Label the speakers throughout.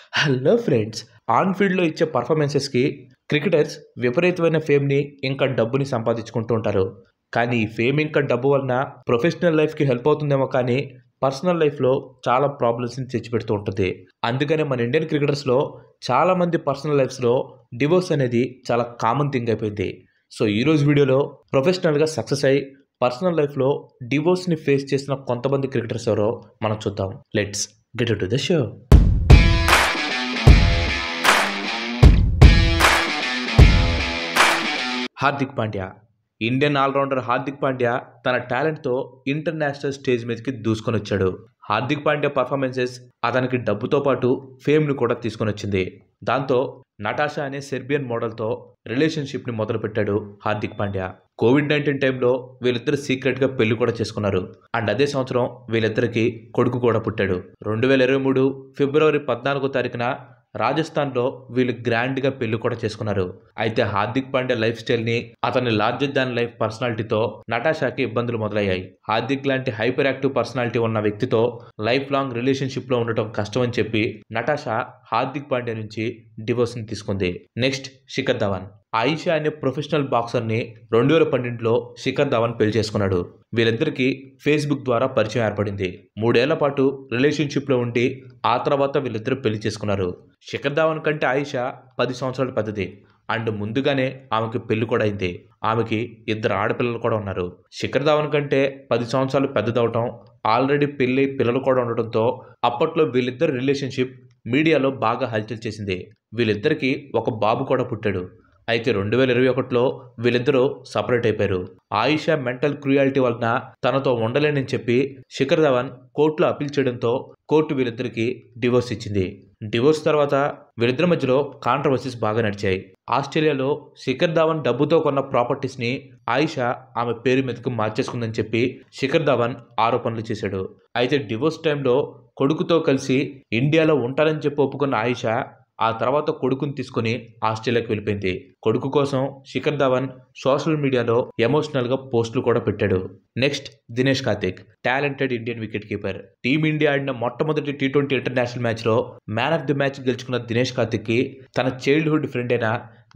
Speaker 1: Hello friends. On ఫీల్డ్‌లో ఇచ్చే పర్ఫార్మెన్సెస్‌కి cricketers విపరీతమైన ఫేమ్‌ని ఇంకా డబ్బుని సంపాదించుకుంటూ ఉంటారు. కానీ ఈ ఫేమ్ ఇంకా డబ్బు వలన ప్రొఫెషనల్ లైఫ్‌కి హెల్ప్ అవుతుందేమో కానీ పర్సనల్ లైఫ్‌లో చాలా ప్రాబ్లమ్స్‌ని తెచ్చిపెడుతూ ఉంటుంది. అందుకనే మన ఇండియన్ క్రికెటర్స్‌లో చాలామంది పర్సనల్ లైఫ్స్‌లో డివోర్స్ అనేది చాలా కామన్ థింగ్ అయిపోయింది. సో ఈరోజు వీడియోలో ప్రొఫెషనల్‌గా సక్సెస్ అయ్యి పర్సనల్ లైఫ్‌లో డివోర్స్‌ని ఫేస్ చేసిన కొంతమంది క్రికెటర్స్ ఎవరో మనం చూద్దాం. Let's get into the show. Hardik Pandya. Indian allrounder Hardik Pandya తన టాలెంట్తో ఇంటర్నేషనల్ స్టేజ్ మీదకి దూసుకొని వచ్చాడు. హార్దిక్ పాండ్యా పర్ఫార్మెన్సెస్ అతనికి డబ్బుతో పాటు ఫేమ్ను కూడా తీసుకొని వచ్చింది. దాంతో నటాషా అనే సెర్బియన్ మోడల్తో రిలేషన్షిప్ని మొదలుపెట్టాడు హార్దిక్ పాండ్యా. కోవిడ్-19 టైంలో వీళ్ళిద్దరు సీక్రెట్గా పెళ్లి కూడా చేసుకున్నారు. అండ్ అదే సంవత్సరం వీళ్ళిద్దరికి కొడుకు కూడా పుట్టాడు. 2023 ఫిబ్రవరి 14వ తారీఖున రాజస్థాన్లో వీళ్ళు గ్రాండ్గా పెళ్లి కూడా చేసుకున్నారు. అయితే హార్దిక్ పాండ్యా లైఫ్ స్టైల్ని అతని లార్జర్ దాన్ లైఫ్ పర్సనాలిటీతో నటాషాకి ఇబ్బందులు మొదలయ్యాయి. హార్దిక్ లాంటి హైపర్ యాక్టివ్ పర్సనాలిటీ ఉన్న వ్యక్తితో లైఫ్ లాంగ్ రిలేషన్షిప్లో ఉండటం కష్టమని చెప్పి నటాషా హార్దిక్ పాండ్యా నుంచి డివోర్స్ని తీసుకుంది. నెక్స్ట్ శిఖర్ ధవన్. ఆయిషా అనే ప్రొఫెషనల్ బాక్సర్ని 2012లో శిఖర్ ధవన్ పెళ్లి చేసుకున్నాడు. వీళ్ళిద్దరికీ ఫేస్బుక్ ద్వారా పరిచయం ఏర్పడింది. 3 ఏళ్ల పాటు రిలేషన్షిప్లో ఉండి ఆ తర్వాత వీళ్ళిద్దరూ పెళ్లి చేసుకున్నారు. శిఖర్ ధవన్ కంటే ఆయిషా 10 సంవత్సరాలు పెద్దది. అండ్ ముందుగానే ఆమెకి పెళ్లి కూడా అయింది. ఆమెకి 2 ఆడపిల్లలు కూడా ఉన్నారు. శిఖర్ ధవన్ కంటే 10 సంవత్సరాలు పెద్దదవటం, ఆల్రెడీ పెళ్లి పిల్లలు కూడా ఉండటంతో అప్పట్లో వీళ్ళిద్దరు రిలేషన్షిప్ మీడియాలో బాగా హల్చల్ చేసింది. వీళ్ళిద్దరికీ ఒక బాబు కూడా పుట్టాడు. అయితే 2021లో వీళ్ళిద్దరూ సపరేట్ అయిపోయారు. ఆయిషా మెంటల్ క్రూయాలిటీ వలన తనతో ఉండలేనని చెప్పి శిఖర్ ధవన్ కోర్టులో అప్పీల్ చేయడంతో కోర్టు వీళ్ళిద్దరికీ డివోర్స్ ఇచ్చింది. డివోర్స్ తర్వాత వీళ్ళిద్దరి మధ్యలో కాంట్రవర్సీస్ బాగా నడిచాయి. ఆస్ట్రేలియాలో శిఖర్ ధవన్ డబ్బుతో కొన్న ప్రాపర్టీస్ని ఆయిషా ఆమె పేరు మీదకు మార్చేసుకుందని చెప్పి శిఖర్ ధవన్ ఆరోపణలు చేశాడు. అయితే డివోర్స్ టైంలో కొడుకుతో కలిసి ఇండియాలో ఉంటానని చెప్పి ఒప్పుకున్న ఆయిషా ఆ తర్వాత కొడుకుని తీసుకుని ఆస్ట్రేలియాకి వెళ్ళిపోయింది. కొడుకు కోసం శిఖర్ ధవన్ సోషల్ మీడియాలో ఎమోషనల్గా పోస్టులు కూడా పెట్టాడు. Next Dinesh Karthik. Talented Indian wicket keeper. Team India ఆడిన మొట్టమొదటి T20 ఇంటర్నేషనల్ మ్యాచ్లో మ్యాన్ ఆఫ్ ది మ్యాచ్ గెలుచుకున్న దినేష్ కార్తిక్కి తన చైల్డ్హుడ్ ఫ్రెండ్ అయిన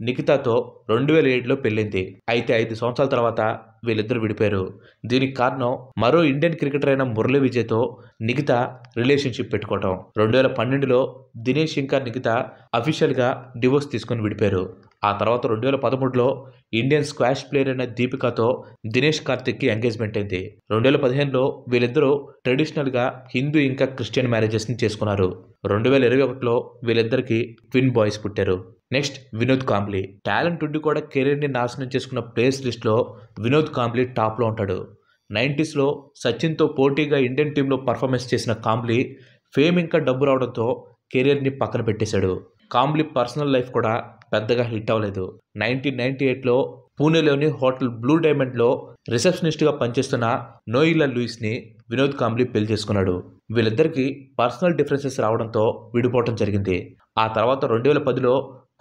Speaker 1: నిఖితాతో 2007లో పెళ్ళింది. అయితే 5 సంవత్సరాల తర్వాత వీళ్ళిద్దరు విడిపోయారు. దీనికి కారణం మరో ఇండియన్ క్రికెటర్ అయిన మురళీ విజయ్తో నిఖిత రిలేషన్షిప్ పెట్టుకోవటం. 2012లో దినేష్ ఇంకా నిఖిత అఫీషియల్గా డివోర్స్ తీసుకుని విడిపోయారు. ఆ తర్వాత 2013లో ఇండియన్ స్క్వాష్ ప్లేయర్ అయిన దీపికాతో దినేష్ కార్తిక్కి ఎంగేజ్మెంట్ అయింది. 2015లో వీళ్ళిద్దరూ ట్రెడిషనల్గా హిందూ ఇంకా క్రిస్టియన్ మ్యారేజెస్ని చేసుకున్నారు. 2021లో వీళ్ళిద్దరికి ట్విన్ బాయ్స్ పుట్టారు. నెక్స్ట్ వినోద్ కాంబ్లీ. టాలెంట్ ఉండి కూడా కెరీర్ని నాశనం చేసుకున్న ప్లేయర్స్ లిస్ట్లో వినోద్ కాంబ్లీ టాప్లో ఉంటాడు. 90స్లో సచిన్తో పోటీగా ఇండియన్ టీంలో పర్ఫార్మెన్స్ చేసిన కాంబ్లీ ఫేమ్ ఇంకా డబ్బు రావడంతో కెరీర్ని పక్కన పెట్టేశాడు. కాంబ్లీ పర్సనల్ లైఫ్ కూడా పెద్దగా హిట్ అవ్వలేదు. 1998లో పూణేలోని హోటల్ బ్లూ డైమండ్లో రిసెప్షనిస్ట్గా పనిచేస్తున్న నోయిలా లూయిస్ని వినోద్ కాంబ్లీ పెళ్లి చేసుకున్నాడు. వీళ్ళిద్దరికీ పర్సనల్ డిఫరెన్సెస్ రావడంతో విడిపోవటం జరిగింది. ఆ తర్వాత 2010లో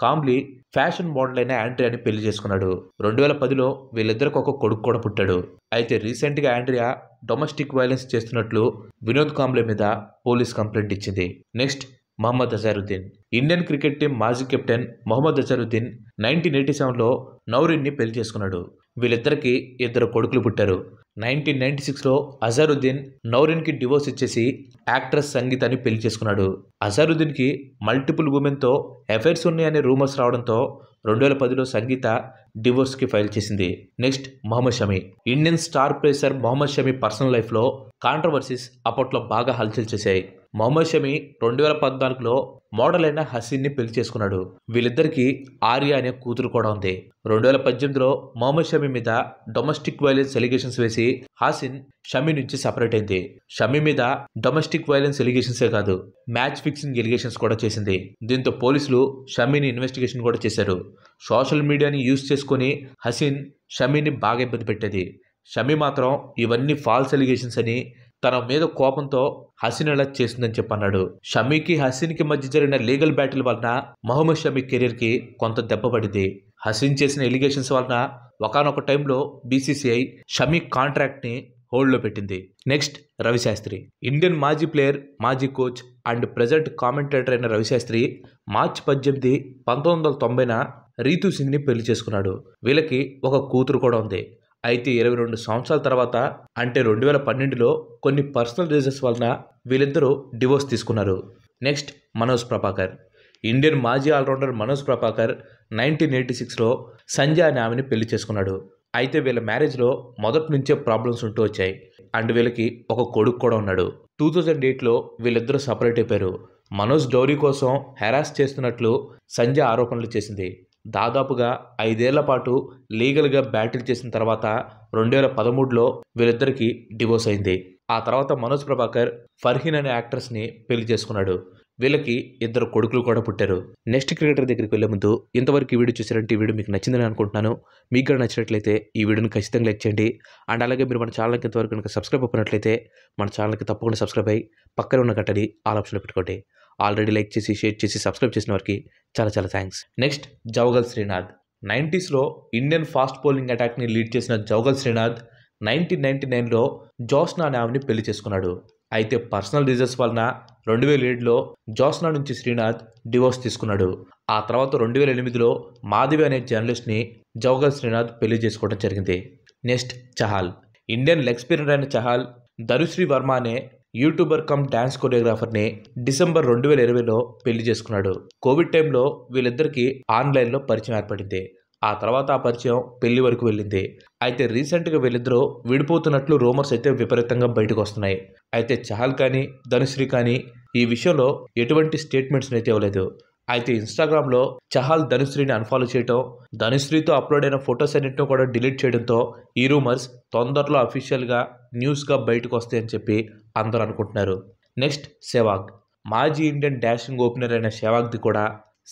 Speaker 1: కాంబ్లీ ఫ్యాషన్ మోడల్ అయిన ఆండ్రియాని పెళ్లి చేసుకున్నాడు. 2010లో వీళ్ళిద్దరికి ఒక కొడుకు కూడా పుట్టాడు. అయితే రీసెంట్గా ఆండ్రియా డొమెస్టిక్ వైలెన్స్ చేస్తున్నట్లు వినోద్ కాంబ్లీ మీద పోలీస్ కంప్లైంట్ ఇచ్చింది. Next Mohammad Azharuddin. Indian cricket team మాజీ కెప్టెన్ మహమ్మద్ అజారుద్దీన్ 1987లో నౌరీన్ని పెళ్లి చేసుకున్నాడు. వీళ్ళిద్దరికి 2 కొడుకులు పుట్టారు. 1996లో అజారుద్దీన్ నౌరీన్కి డివోర్స్ ఇచ్చేసి యాక్ట్రెస్ సంగీతాన్ని పెళ్లి చేసుకున్నాడు. అజారుద్దీన్కి మల్టిపుల్ ఉమెన్తో అఫైర్స్ ఉన్నాయనే రూమర్స్ రావడంతో 2010లో సంగీత డివోర్స్కి ఫైల్ చేసింది. Next Mohammed Shami. Indian star pacer Mohammed Shami personal లైఫ్లో కాంట్రవర్సీస్ అప్పట్లో బాగా హల్చల్ చేశాయి. మొహమ్మద్ షమి 2014లో మోడల్ అయిన హసీన్ని పెళ్లి చేసుకున్నాడు. వీళ్ళిద్దరికీ ఆర్య అనే కూతురు కూడా ఉంది. 2018లో మొహమ్మద్ షమి మీద డొమెస్టిక్ వైలెన్స్ ఎలిగేషన్స్ వేసి హాసిన్ షమి నుంచి సపరేట్ అయింది. షమి మీద డొమెస్టిక్ వైలెన్స్ ఎలిగేషన్సే కాదు, మ్యాచ్ ఫిక్సింగ్ ఎలిగేషన్స్ కూడా చేసింది. దీంతో పోలీసులు షమిని ఇన్వెస్టిగేషన్ కూడా చేశారు. సోషల్ మీడియాని యూజ్ చేసుకుని హసీన్ షమిని బాగా ఇబ్బంది పెట్టేది. షమి మాత్రం ఇవన్నీ ఫాల్స్ ఎలిగేషన్స్ అని తన మీద కోపంతో హసీన్ అలా చేస్తుందని చెప్పన్నాడు. షమీకి హసీన్కి మధ్య జరిగిన లీగల్ బ్యాటిల్ వలన మహమ్మద్ షమి కెరీర్కి కొంత దెబ్బ పడింది. హసీన్ చేసిన ఎలిగేషన్స్ వలన ఒకానొక టైంలో బీసీసీఐ షమీ కాంట్రాక్ట్ని హోల్డ్లో పెట్టింది. నెక్స్ట్ రవిశాస్త్రి. ఇండియన్ మాజీ ప్లేయర్, మాజీ కోచ్ అండ్ ప్రజెంట్ కామెంటేటర్ అయిన రవిశాస్త్రి మార్చి 18, 1990న రీతూ సింగ్ని పెళ్లి చేసుకున్నాడు. వీళ్ళకి ఒక కూతురు కూడా ఉంది. అయితే 22 సంవత్సరాల తర్వాత అంటే 2012లో కొన్ని పర్సనల్ రీజన్స్ వలన వీళ్ళిద్దరూ డివోర్స్ తీసుకున్నారు. నెక్స్ట్ మనోజ్ ప్రభాకర్. ఇండియన్ మాజీ ఆల్రౌండర్ మనోజ్ ప్రభాకర్ 1986లో సంధ్య అనే ఆమెని పెళ్లి చేసుకున్నాడు. అయితే వీళ్ళ మ్యారేజ్లో మొదటి నుంచే ప్రాబ్లమ్స్ ఉంటూ వచ్చాయి అండ్ వీళ్ళకి ఒక కొడుకు కూడా ఉన్నాడు. 2008లో వీళ్ళిద్దరూ సపరేట్ అయిపోయారు. మనోజ్ డౌరీ కోసం హెరాస్ చేస్తున్నట్లు సంధ్య ఆరోపణలు చేసింది. దాదాపుగా 5 ఏళ్ల పాటు లీగల్గా బ్యాటిల్ చేసిన తర్వాత 2013లో వీళ్ళిద్దరికీ డివోర్స్ అయింది. ఆ తర్వాత మనోజ్ ప్రభాకర్ ఫర్హీన్ అనే యాక్ట్రెస్ని పెళ్లి చేసుకున్నాడు. వీళ్ళకి 2 కొడుకులు కూడా పుట్టారు. నెక్స్ట్ క్రికెటర్ దగ్గరికి వెళ్ళే ముందు ఇంతవరకు ఈ వీడియో చూసారంటే ఈ వీడియో మీకు నచ్చిందని అనుకుంటున్నాను. మీకు కూడా నచ్చినట్లయితే ఈ వీడియోని ఖచ్చితంగా లైక్ చేయండి. అండ్ అలాగే మీరు మన ఛానల్కి ఇంతవరకు కనుక సబ్స్క్రైబ్ అయినట్లయితే మన ఛానల్కి తప్పకుండా సబ్స్క్రైబ్ అయ్యి పక్కన ఉన్న గంటని ఆల్ ఆప్షన్లో పెట్టుకోండి. ఆల్రెడీ లైక్ చేసి షేర్ చేసి సబ్స్క్రైబ్ చేసిన వారికి చాలా చాలా థ్యాంక్స్. నెక్స్ట్ జవగల్ శ్రీనాథ్. 90sలో ఇండియన్ ఫాస్ట్ బౌలింగ్ అటాక్ని లీడ్ చేసిన జవగల్ శ్రీనాథ్ 1999లో జోస్నా అనే ఆమెని పెళ్లి చేసుకున్నాడు. అయితే పర్సనల్ రీజన్స్ వలన 2007లో జోస్నా నుంచి శ్రీనాథ్ డివోర్స్ తీసుకున్నాడు. ఆ తర్వాత 2008లో మాధవి అనే జర్నలిస్ట్ని జవగల్ శ్రీనాథ్ పెళ్లి చేసుకోవడం జరిగింది. Next Chahal. Indian leg spinner అయిన చహాల్ ధనుశ్రీ వర్మ అనే యూట్యూబర్ కమ్ డ్యాన్స్ కొరియోగ్రాఫర్ని డిసెంబర్ 2020లో పెళ్లి చేసుకున్నాడు. కోవిడ్ టైంలో వీళ్ళిద్దరికీ ఆన్లైన్లో పరిచయం ఏర్పడింది. ఆ తర్వాత ఆ పరిచయం పెళ్లి వరకు వెళ్ళింది. అయితే రీసెంట్గా వీళ్ళిద్దరూ విడిపోతున్నట్లు రూమర్స్ అయితే విపరీతంగా బయటకు వస్తున్నాయి. అయితే చహల్ కానీ ధనుశ్రీ కానీ ఈ విషయంలో ఎటువంటి స్టేట్మెంట్స్ అయితే ఇవ్వలేదు. అయితే ఇన్స్టాగ్రామ్లో చహల్ ధనుశ్రీని అన్ఫాలో చేయడం, ధనుశ్రీతో అప్లోడ్ అయిన ఫొటోస్ అన్నింటినీ కూడా డిలీట్ చేయడంతో ఈ రూమర్స్ తొందరలో అఫీషియల్గా న్యూస్గా బయటకు వస్తాయని చెప్పి అందరూ అనుకుంటున్నారు. నెక్స్ట్ సెహ్వాగ్. మాజీ ఇండియన్ డాషింగ్ ఓపెనర్ అయిన సెహ్వాగ్ది కూడా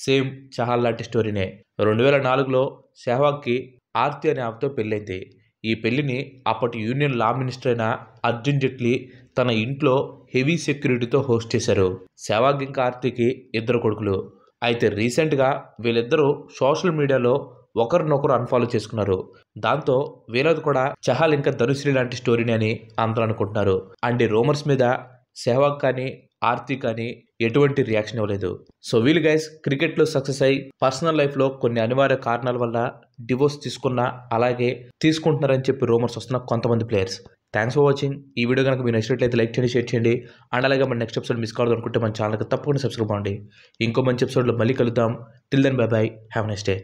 Speaker 1: సేమ్ చహల్ లాంటి స్టోరీనే. 2004లో సెహ్వాగ్కి ఆర్తి అనే ఆమెతో పెళ్ళైంది. ఈ పెళ్లిని అప్పటి యూనియన్ లా మినిస్టర్ అయిన అర్జున్ జైట్లీ తన ఇంట్లో హెవీ సెక్యూరిటీతో హోస్ట్ చేశారు. సెహ్వాగ్ ఇంకా ఆర్తికి 2 కొడుకులు. అయితే రీసెంట్గా వీళ్ళిద్దరూ సోషల్ మీడియాలో ఒకరినొకరు అన్ఫాలో చేసుకున్నారు. దాంతో వీళ్ళది కూడా చహల్ ఇంకా ధనుశ్రీ లాంటి స్టోరీని అని అందరూ అనుకుంటున్నారు. అండ్ ఈ రూమర్స్ మీద సెహ్వాగ్ కానీ ఆర్తి కానీ ఎటువంటి రియాక్షన్ ఇవ్వలేదు. సో వీళ్ళు గైస్ క్రికెట్లో సక్సెస్ అయ్యి పర్సనల్ లైఫ్లో కొన్ని అనివార్య కారణాల వల్ల డివోర్స్ తీసుకున్నా అలాగే తీసుకుంటున్నారని చెప్పి రూమర్స్ వస్తున్న కొంతమంది ప్లేయర్స్. Thanks for watching. ఈ వీడియో కనుక మీరు నచ్చినట్లయితే లైక్ చేయండి, షేర్ చేయండి. అండ్ అలాగే మన నెక్స్ట్ ఎపిసోడ్ మిస్ కావద్దు అనుకుంటే మన ఛానల్కి తప్పకుండా సబ్స్క్రైబ్ అవ్వండి. ఇంకో మంచి ఎపిసోడ్లో మళ్ళీ కలుద్దాం. Till then bye bye. Have a nice day.